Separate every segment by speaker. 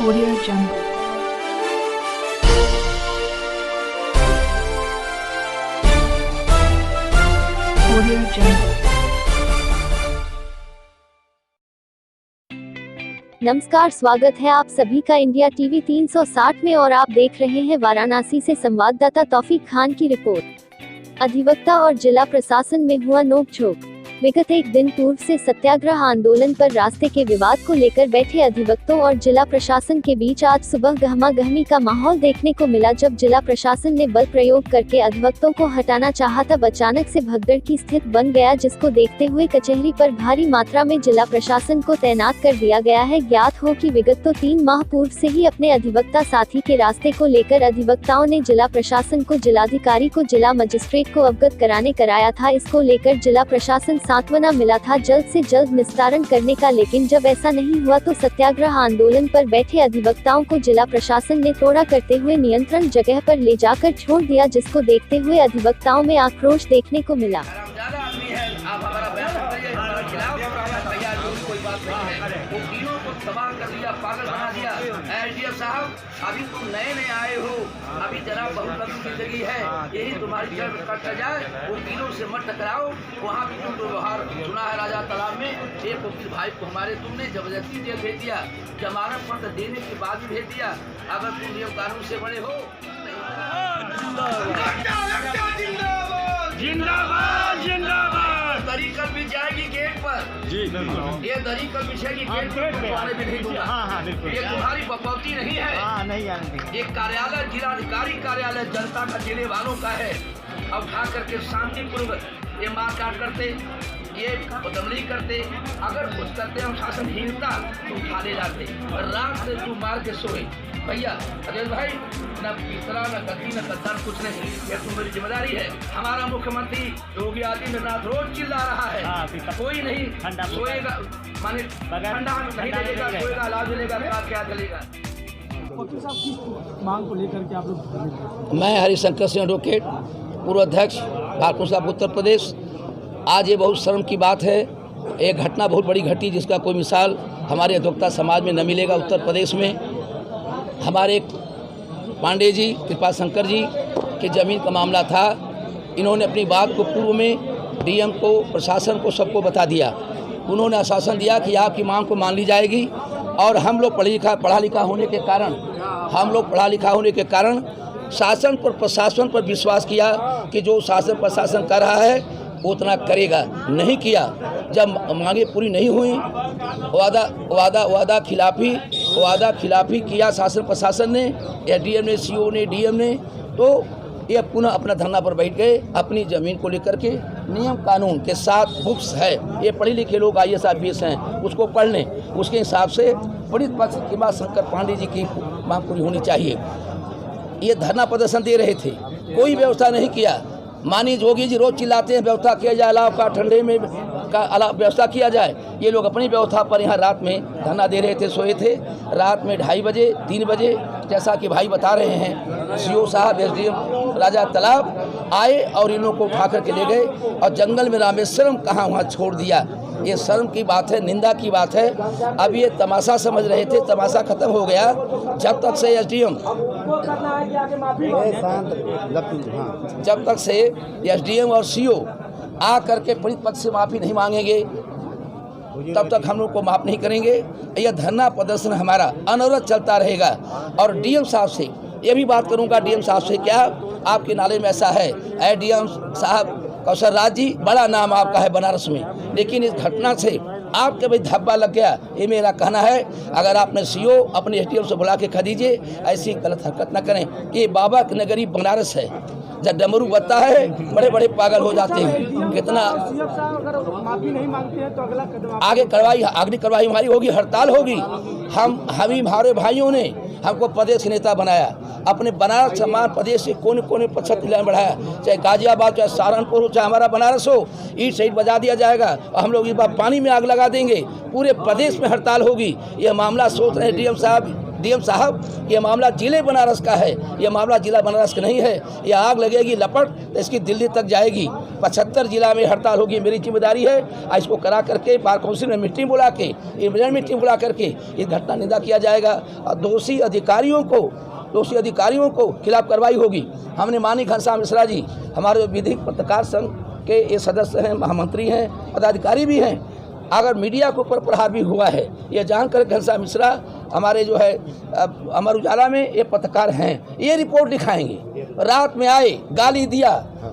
Speaker 1: Audio Jungle. Audio Jungle.
Speaker 2: नमस्कार, स्वागत है आप सभी का इंडिया टीवी 360 में और आप देख रहे हैं वाराणसी से संवाददाता तौफीक खान की रिपोर्ट। अधिवक्ता और जिला प्रशासन में हुआ नोकझोंक। विगत एक दिन पूर्व से सत्याग्रह आंदोलन पर रास्ते के विवाद को लेकर बैठे अधिवक्तों और जिला प्रशासन के बीच आज सुबह गहमा-गहमी का माहौल देखने को मिला। जब जिला प्रशासन ने बल प्रयोग करके अधिवक्तों को हटाना चाहा तब अचानक से भगदड़ की स्थिति बन गया, जिसको देखते हुए कचहरी पर भारी मात्रा में जिला प्रशासन को तैनात कर दिया गया है। ज्ञात हो कि विगत 3 माह पूर्व से ही अपने अधिवक्ता साथी के रास्ते को लेकर अधिवक्ताओं ने जिला प्रशासन को, जिलाधिकारी को, जिला मजिस्ट्रेट को अवगत कराया था। इसको लेकर जिला प्रशासन सांत्वना मिला था जल्द से जल्द निस्तारण करने का, लेकिन जब ऐसा नहीं हुआ तो सत्याग्रह आंदोलन पर बैठे अधिवक्ताओं को जिला प्रशासन ने तोड़ा करते हुए नियंत्रण जगह पर ले जाकर छोड़ दिया, जिसको देखते हुए अधिवक्ताओं में आक्रोश देखने को मिला।
Speaker 3: तबाह कर दिया, पागल बना दिया। एसडीएम साहब, अभी तुम नए आए हो, अभी जरा बहुत लंबी जिंदगी है, यही तुम्हारी जड़ कट जाए। वकीलों से मत टकराओ। वहाँ भी तुम व्यवहार सुना है राजा तालाब में, एक वकील भाई को हमारे तुमने जबरदस्ती जेल भेज दिया, जमानत पत्र देने के बाद भी भेज दिया। अगर तुम नियम कानून से बड़े हो। जिंदाबाद जिंदाबाद। दरी कल भी जाएगी गेट पर जी, ये दरी कल बिछेगी गेट पर, तुम्हारे भी नहीं दूंगा। ये तुम्हारी बकौती नहीं है, नहीं आएंगे। ये कार्यालय जिलाधिकारी कार्यालय जनता का, जिले वालों का है। अब उठा करके शांतिपूर्वक ये मारकाट करते, ये बदमली करते, अगर कुछ करते हम शासनहीनता तो उठा ले जाते, और रात से तू मार के सोए। भैया अजय भाई, न पितरा न गद्दी न गद्दार कुछ नहीं, ये तुम्हारी जिम्मेदारी है। हमारा मुख्यमंत्री योगी आदित्यनाथ रोज चिल्ला रहा है, कोई नहीं सोएगा, माने ठंडा नहीं लगेगा, सोएगा, इलाज मिलेगा, क्या चलेगा।
Speaker 4: मांग को लेकर के आप लोग?
Speaker 3: मैं हरिशंकर सिंह एडवोकेट, पूर्व अध्यक्ष बार काउंसिल उत्तर प्रदेश। आज ये बहुत शर्म की बात है, एक घटना बहुत बड़ी घटी जिसका कोई मिसाल हमारे अधिवक्ता समाज में न मिलेगा। उत्तर प्रदेश में हमारे पांडे जी, कृपा शंकर जी के ज़मीन का मामला था। इन्होंने अपनी बात को पूर्व में डीएम को, प्रशासन को, सबको बता दिया। उन्होंने आश्वासन दिया कि आपकी मांग को मान ली जाएगी, और हम लोग पढ़ा लिखा होने के कारण शासन पर, प्रशासन पर विश्वास किया कि जो शासन प्रशासन कर रहा है वो उतना करेगा। नहीं किया। जब मांगे पूरी नहीं हुई, वादा खिलाफी किया शासन प्रशासन ने, एसडीएम ने, सीओ ने, डीएम ने, तो ये पुनः अपना धरना पर बैठ गए। अपनी ज़मीन को लेकर के नियम कानून के साथ बुक्स है, ये पढ़े लिखे लोग IAS IPS हैं, उसको पढ़ लें। उसके हिसाब से पीड़ित पक्ष के बाद शंकर पांडे जी की मांग पूरी होनी चाहिए। ये धरना प्रदर्शन दे रहे थे, कोई व्यवस्था नहीं किया। मानी जोगी जी रोज चिल्लाते हैं व्यवस्था किया जाए, अलाव का ठंडे में का अलाव व्यवस्था किया जाए। ये लोग अपनी व्यवस्था पर यहाँ रात में धरना दे रहे थे, सोए थे। रात में 2:30 बजे, 3 बजे, जैसा कि भाई बता रहे हैं, सीओ साहब, एसडीएम राजा तालाब आए और इन लोगों को उठा करके ले गए और जंगल में रामेश्वरम कहाँ वहाँ छोड़ दिया। ये शर्म की बात है, निंदा की बात है। अब ये तमाशा समझ रहे थे, तमाशा खत्म हो गया जब तक से एसडीएम और सीओ आ करके पीड़ित पक्ष से माफ़ी नहीं मांगेंगे, तब तक हम लोग को माफ़ नहीं करेंगे। यह धरना प्रदर्शन हमारा अनवरत चलता रहेगा। और डीएम साहब से ये भी बात करूंगा, डीएम साहब से, क्या आपके नाले में ऐसा है? डीएम साहब कौशल राज जी, बड़ा नाम आपका है बनारस में, लेकिन इस घटना से आपके भाई धब्बा लग गया, ये मेरा कहना है। अगर आपने सीओ अपने एसडीएम से बुला के कह दीजिए ऐसी गलत हरकत न करें। ये बाबा की नगरी बनारस है, जब डमरू बजता है बड़े बड़े पागल हो जाते हैं। कितना
Speaker 4: माफी नहीं मांगते हैं तो अगला कदम
Speaker 3: आगे कार्रवाई हमारी होगी, हड़ताल होगी। हमारे भाइयों ने हमको प्रदेश नेता बनाया, अपने बनारस समान प्रदेश से कोने कोने पर छत्तीसगढ़ बढ़ाया, चाहे गाजियाबाद, चाहे सहारनपुर हो, चाहे हमारा बनारस हो, ईट साइड बजा दिया जाएगा और हम लोग इस बार पानी में आग लगा देंगे। पूरे प्रदेश में हड़ताल होगी। यह मामला सोच रहे हैं डीएम साहब, डीएम साहब, ये मामला जिले बनारस का है, ये मामला जिला बनारस का नहीं है। ये आग लगेगी लपट तो इसकी दिल्ली तक जाएगी। 75 जिला में हड़ताल होगी, मेरी जिम्मेदारी है। इसको करा करके बार काउंसिल में मीटिंग बुला के, इमरजेंसी मीटिंग बुला करके इस घटना निंदा किया जाएगा और दोषी अधिकारियों को खिलाफ कार्रवाई होगी। हमने माननीय घनश्याम मिश्रा जी, हमारे विधिक पत्रकार संघ के ये सदस्य हैं, महामंत्री हैं, पदाधिकारी भी हैं, अगर मीडिया के ऊपर प्रहार भी हुआ है, ये जानकर घनश्याम मिश्रा हमारे जो है अमर उजाला में ये पत्रकार हैं, ये रिपोर्ट दिखाएंगे। रात में आए, गाली दिया,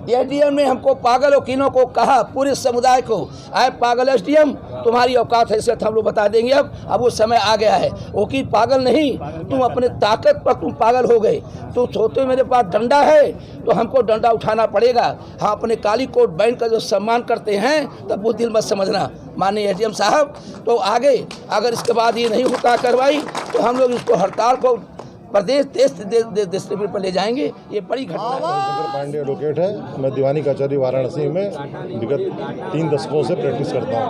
Speaker 3: एसडीएम ने हमको पागल वकीलों को कहा, पूरे समुदाय को, आए पागल एसडीएम, तुम्हारी औकात हैसियत हम लोग बता देंगे। अब वो समय आ गया है। वकील पागल नहीं, तुम अपने ताकत पर तुम पागल हो गए। तो सोचते मेरे पास डंडा है तो हमको डंडा उठाना पड़ेगा। हाँ, अपने काली कोट बैंड का जो सम्मान करते हैं तब वो दिल मत समझना माननीय एसडीएम साहब। तो आगे अगर इसके बाद ये नहीं होता कार्रवाई तो हम लोग इसको हड़ताल को प्रदेश देश पर ले जाएंगे। ये बड़ी घटना है।
Speaker 5: शंकर पांडे एडवोकेट है। मैं दीवानी कचहरी वाराणसी में विगत 3 दशकों से प्रैक्टिस करता हूँ।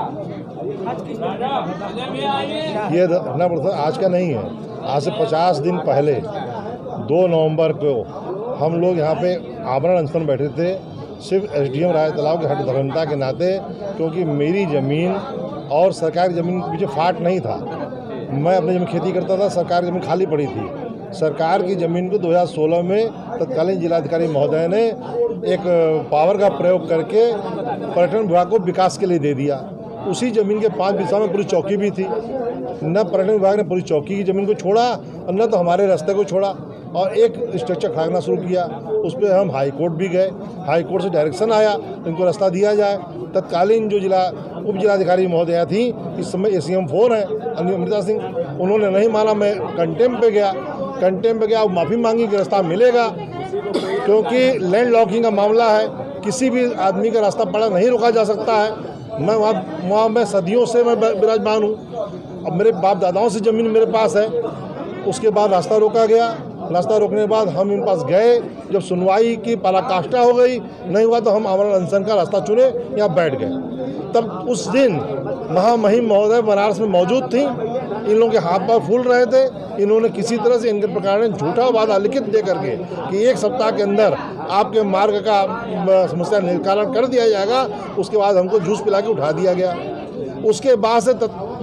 Speaker 5: ये घटना आज का नहीं है, आज से 50 दिन पहले 2 नवंबर को हम लोग यहाँ पे आमरण अनशन बैठे थे, सिर्फ एसडीएम राय तालाब के हठधर्मिता के नाते, क्योंकि मेरी ज़मीन और सरकारी ज़मीन के पीछे फाट नहीं था। मैं अपनी ज़मीन खेती करता था, सरकारी ज़मीन खाली पड़ी थी। सरकार की ज़मीन को 2016 में तत्कालीन जिलाधिकारी महोदय ने एक पावर का प्रयोग करके पर्यटन विभाग को विकास के लिए दे दिया। उसी ज़मीन के 5 बिस्सा में पूरी चौकी भी थी। न पर्यटन विभाग ने पूरी चौकी की ज़मीन को छोड़ा और न तो हमारे रास्ते को छोड़ा और एक स्ट्रक्चर खड़ा करना शुरू किया। उस पर हम हाई कोर्ट भी गए। हाई कोर्ट से डायरेक्शन आया इनको रास्ता दिया जाए। तत्कालीन जो उप जिलाधिकारी महोदया थी, इस समय एसीएम 4 हैं अमृता सिंह, उन्होंने नहीं माना। मैं कंटेम्प पे गया, अब माफ़ी मांगी कि रास्ता मिलेगा, क्योंकि लैंड लॉकिंग का मामला है, किसी भी आदमी का रास्ता पड़ा नहीं रोका जा सकता है। मैं वहाँ मैं सदियों से मैं विराजमान हूँ। अब मेरे बाप दादाओं से ज़मीन मेरे पास है। उसके बाद रास्ता रोका गया। रास्ता रोकने के बाद हम इन पास गए। जब सुनवाई की पराकाष्ठा हो गई, नहीं हुआ तो हम आमरण अनशन का रास्ता चुने, यहाँ बैठ गए। तब उस दिन महामहिम महोदय बनारस में मौजूद थी। इन लोगों के हाथ पैर फूल रहे थे। इन्होंने किसी तरह से इनके प्रकार ने झूठा वादा लिखित दे करके कि 1 सप्ताह के अंदर आपके मार्ग का समस्या निराकरण कर दिया जाएगा। उसके बाद हमको जूस पिला के उठा दिया गया। उसके बाद से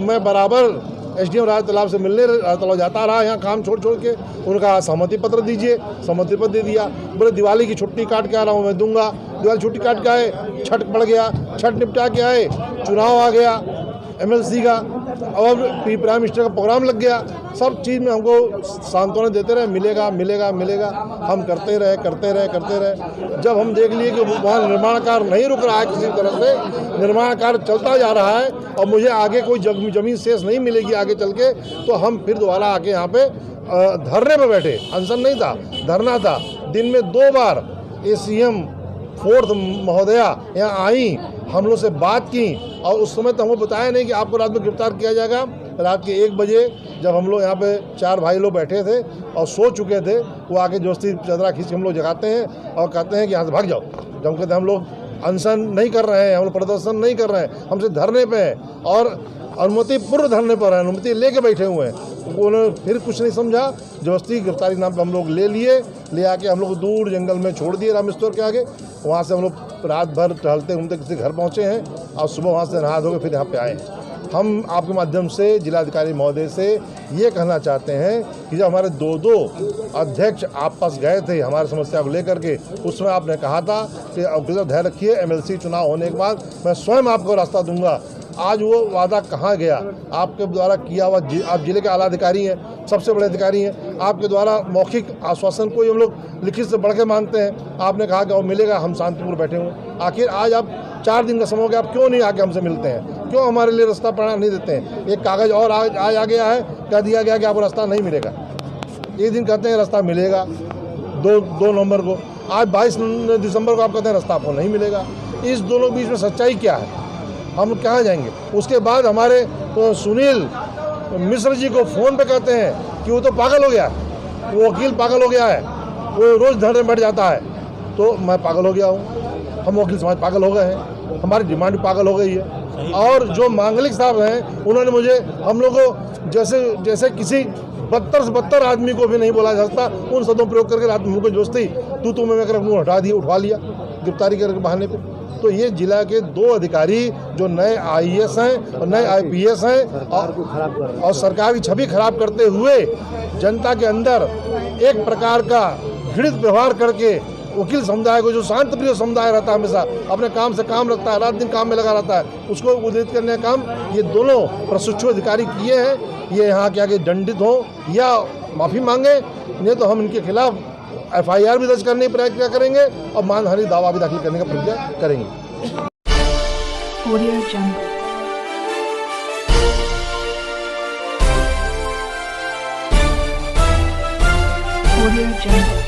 Speaker 5: मैं बराबर एसडीएम राय तालाब से मिलने तालाब जाता रहा, यहाँ काम छोड़ के। उनका सहमति पत्र दीजिए, सहमति पत्र दे दिया। बोले दिवाली की छुट्टी काट के आ रहा हूँ, मैं दूंगा। दिवाली छुट्टी काट के आए, छठ पड़ गया, छठ निपटा के आए, चुनाव आ गया एमएलसी का और प्राइम मिनिस्टर का प्रोग्राम लग गया। सब चीज़ में हमको सांत्वना देते रहे, मिलेगा। हम करते रहे। जब हम देख लिए कि वहाँ निर्माण कार्य नहीं रुक रहा है, किसी तरह से निर्माण कार्य चलता जा रहा है और मुझे आगे कोई ज़मीन शेष नहीं मिलेगी आगे चल के, तो हम फिर दोबारा आके यहाँ पे धरने पे बैठे। अनशन नहीं था, धरना था। दिन में 2 बार एसीएम 4th महोदया यहाँ आई, हम लोग से बात की और उस समय तो हमको बताया नहीं कि आपको रात में गिरफ्तार किया जाएगा। रात के 1 बजे जब हम लोग यहाँ पे 4 भाई लोग बैठे थे और सो चुके थे, वो आके दोस्ती चदरा खींच के हम लोग जगाते हैं और कहते हैं कि यहाँ से भाग जाओ। जब हम कहते हैं हम लोग अनशन नहीं कर रहे हैं, हम लोग प्रदर्शन नहीं कर रहे हैं, हमसे धरने पे हैं और अनुमति पूर्व धरने पर है, अनुमति लेके बैठे हुए हैं। उन्होंने फिर कुछ नहीं समझा, जबरदस्ती गिरफ्तारी नाम पे हम लोग ले आके हम लोग दूर जंगल में छोड़ दिए रामेश्वर के आगे। वहाँ से हम लोग रात भर टहलते घूमते किसी घर पहुँचे हैं और सुबह वहाँ से नहा धो के फिर यहाँ पे आए। हम आपके माध्यम से जिलाधिकारी महोदय से ये कहना चाहते हैं कि जब हमारे 2 अध्यक्ष आप पास गए थे हमारी समस्या को लेकर के, उस समय आपने कहा था कि धैर्य रखिए, एमएलसी चुनाव होने के बाद मैं स्वयं आपको रास्ता दूंगा। आज वो वादा कहाँ गया? आपके द्वारा किया हुआ, आप जिले के आला अधिकारी हैं, सबसे बड़े अधिकारी हैं, आपके द्वारा मौखिक आश्वासन को हम लोग लिखित से बढ़ के मानते हैं। आपने कहा कि वो मिलेगा, हम शांतिपूर्ण बैठे हुए। आखिर आज आप 4 दिन का समय हो गया, आप क्यों नहीं आके हमसे मिलते हैं? क्यों हमारे लिए रास्ता प्रणाम नहीं देते हैं? एक कागज़ और आज आ गया है, कह दिया गया कि आपको रास्ता नहीं मिलेगा। एक दिन कहते हैं रास्ता मिलेगा 2 नवंबर को, आज 22 दिसंबर को आप कहते हैं रास्ता आपको नहीं मिलेगा। इस दोनों के बीच में सच्चाई क्या है? हम कहाँ जाएंगे? उसके बाद हमारे सुनील मिश्र जी को फ़ोन पे कहते हैं कि वो तो पागल हो गया, वो वकील पागल हो गया है, वो रोज़ धरने बैठ जाता है। तो मैं पागल हो गया हूँ, हम वकील समाज पागल हो गए हैं, हमारी डिमांड पागल हो गई है। और जो मांगलिक साहब हैं उन्होंने मुझे, हम लोग को जैसे किसी बदतर से बदतर आदमी को भी नहीं बोला जा सकता। उन शब्दों प्रयोग करके रात मुँह को जोशती तू मैं कर हटा दिया, उठवा लिया गिरफ्तारी करके बहाने पे। तो ये जिला के 2 अधिकारी जो नए आईएएस हैं और नए आईपीएस हैं और सरकार की छवि खराब करते हुए जनता के अंदर एक प्रकार का घृणित व्यवहार करके वकील समुदाय को, जो शांत प्रिय समुदाय रहता है, हमेशा अपने काम से काम रखता है, रात दिन काम में लगा रहता है, उसको उद्धृत करने का काम ये दोनों प्रशिक्षु अधिकारी किए हैं। ये यहाँ के आगे दंडित हो या माफ़ी मांगे, नहीं तो हम इनके खिलाफ FIR भी दर्ज करने की प्रक्रिया करेंगे और मानहानि दावा भी दाखिल करने का प्रक्रिया करेंगे।
Speaker 1: Audio Jungle. Audio Jungle.